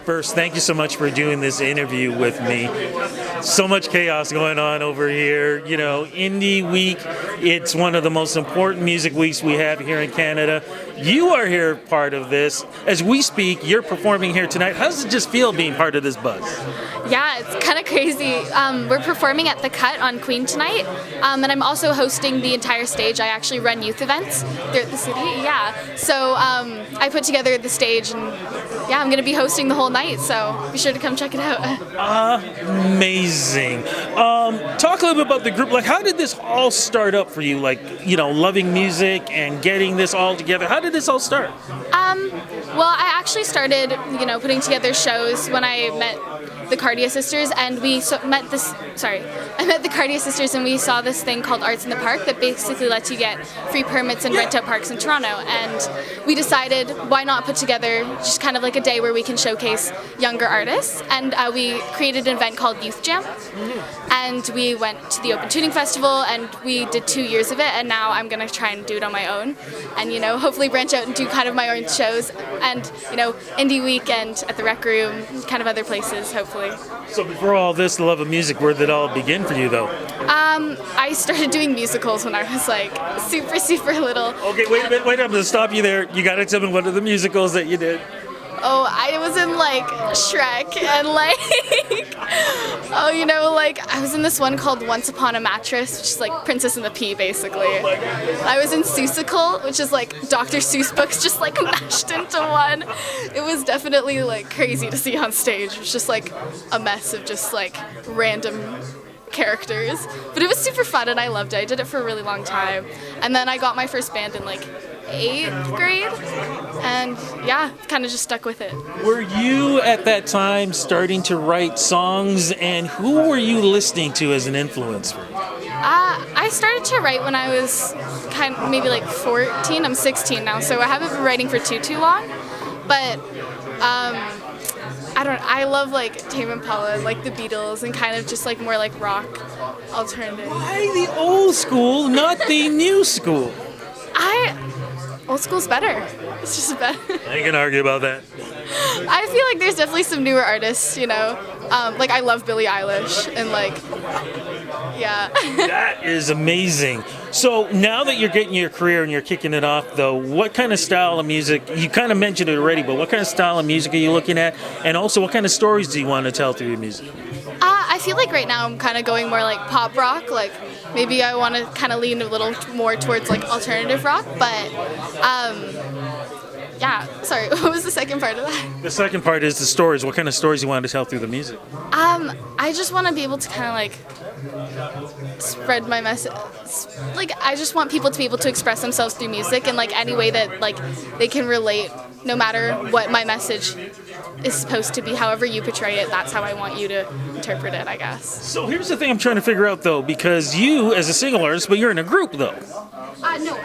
first, thank you so much for doing this interview with me. So much chaos going on over here. You know, Indie Week, it's one of the most important music weeks we have here in Canada. You are here part of this. As we speak, you're performing here tonight. How does it just feel being part of this buzz? Yeah, it's kind of crazy. We're performing at The Cut on Queen tonight, and I'm also hosting the entire stage. I actually run youth events throughout the city. Yeah, so I put together the stage, and yeah, I'm going to be hosting the whole night, so be sure to come check it out. Amazing. Talk a little bit about the group. Like, how did this all start up for you? Like, you know, loving music and getting this all together. How did this all start? Well, I actually started, putting together shows when I met the Cardia Sisters, and I met the Cardia Sisters, and we saw this thing called Arts in the Park that basically lets you get free permits and rent out parks in Toronto, and we decided why not put together just kind of like a day where we can showcase younger artists, and we created an event called Youth Jam, and we went to the Open Tuning Festival, and we did 2 years of it, and now I'm going to try and do it on my own, and hopefully branch out and do kind of my own shows, and Indie Week and at the Rec Room, kind of other places, hopefully. So before all this, the love of music, where did it all begin for you, though? I started doing musicals when I was like super little. Okay, wait a minute, I'm going to stop you there. You got to tell me what are the musicals that you did? Oh, I was in like Shrek and I was in this one called Once Upon a Mattress, which is like Princess and the Pea, basically. I was in Seussical, which is like Dr. Seuss books just like mashed into one. It was definitely like crazy to see on stage. It was just like a mess of just like random characters. But it was super fun and I loved it. I did it for a really long time. And then I got my first band in like 8th grade, and yeah, kind of just stuck with it. Were you at that time starting to write songs, and who were you listening to as an influence for you? I started to write when I was maybe like 14. I'm 16 now, so I haven't been writing for too long, but I love like Tame Impala, like the Beatles, and kind of just like more like rock alternative. Why the old school, not the new school? Old school's better. It's just better. I ain't gonna argue about that. I feel like there's definitely some newer artists, like I love Billie Eilish and like, yeah. That is amazing. So now that you're getting your career and you're kicking it off, though, what kind of style of music, you kind of mentioned it already, but what kind of style of music are you looking at? And also, what kind of stories do you want to tell through your music? I feel like right now I'm kind of going more like pop rock, like maybe I want to kind of lean a little more towards like alternative rock, but yeah, sorry, what was the second part of that? The second part is the stories. What kind of stories you want to tell through the music? I just want to be able to kind of like spread my message. Like, I just want people to be able to express themselves through music in like any way that like they can relate, no matter what my message is supposed to be. However you portray it, that's how I want you to interpret it, I guess. So here's the thing I'm trying to figure out, though, because you as a single artist, but you're in a group, though. No,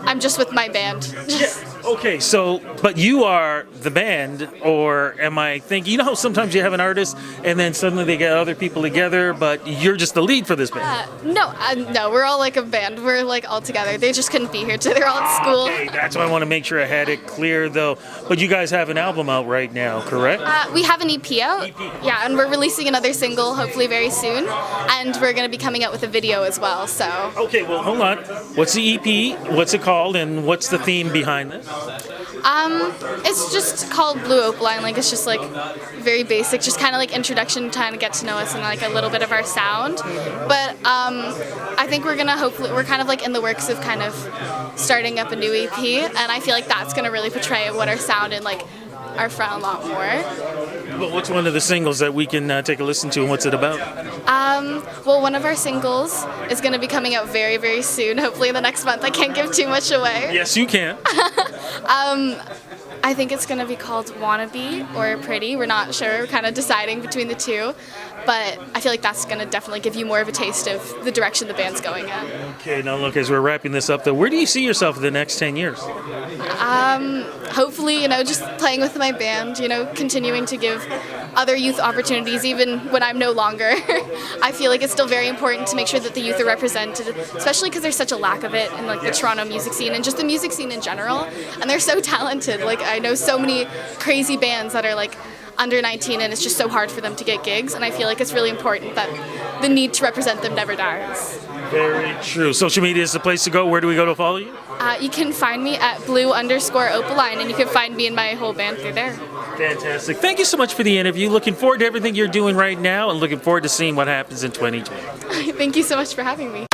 I'm just with my band. Okay, so, but you are the band, or am I thinking, you know how sometimes you have an artist and then suddenly they get other people together, but you're just the lead for this band? No, we're all like a band. We're like all together. They just couldn't be here today. They're all at school. Okay, that's why I want to make sure I had it clear, though. But you guys have an album out right now, correct? We have an EP out. Yeah, and we're releasing another single hopefully very soon, and we're going to be coming out with a video as well, so. Okay, well, hold on. What's the EP? What's it called, and what's the theme behind this? It's just called Blue Opaline. Like, it's just like very basic, just kind of like introduction, trying to get to know us and like a little bit of our sound. But I think we're kind of like in the works of kind of starting up a new EP, and I feel like that's gonna really portray what our sound and like our front a lot more. Well, what's one of the singles that we can take a listen to, and what's it about? Well, one of our singles is going to be coming out very, very soon, hopefully in the next month. I can't give too much away. Yes, you can. I think it's going to be called Wannabe or Pretty. We're not sure. We're kind of deciding between the two. But I feel like that's going to definitely give you more of a taste of the direction the band's going in. Okay, now look, as we're wrapping this up, though, where do you see yourself in the next 10 years? Hopefully, just playing with my band, continuing to give other youth opportunities, even when I'm no longer. I feel like it's still very important to make sure that the youth are represented, especially because there's such a lack of it in like the Toronto music scene and just the music scene in general. And they're so talented. Like, I know so many crazy bands that are like under 19 and it's just so hard for them to get gigs, and I feel like it's really important that the need to represent them never dies. Very true. Social media is the place to go. Where do we go to follow you? You can find me at blue_Opaline, and you can find me and my whole band through there. Fantastic. Thank you so much for the interview. Looking forward to everything you're doing right now and looking forward to seeing what happens in 2020. Thank you so much for having me.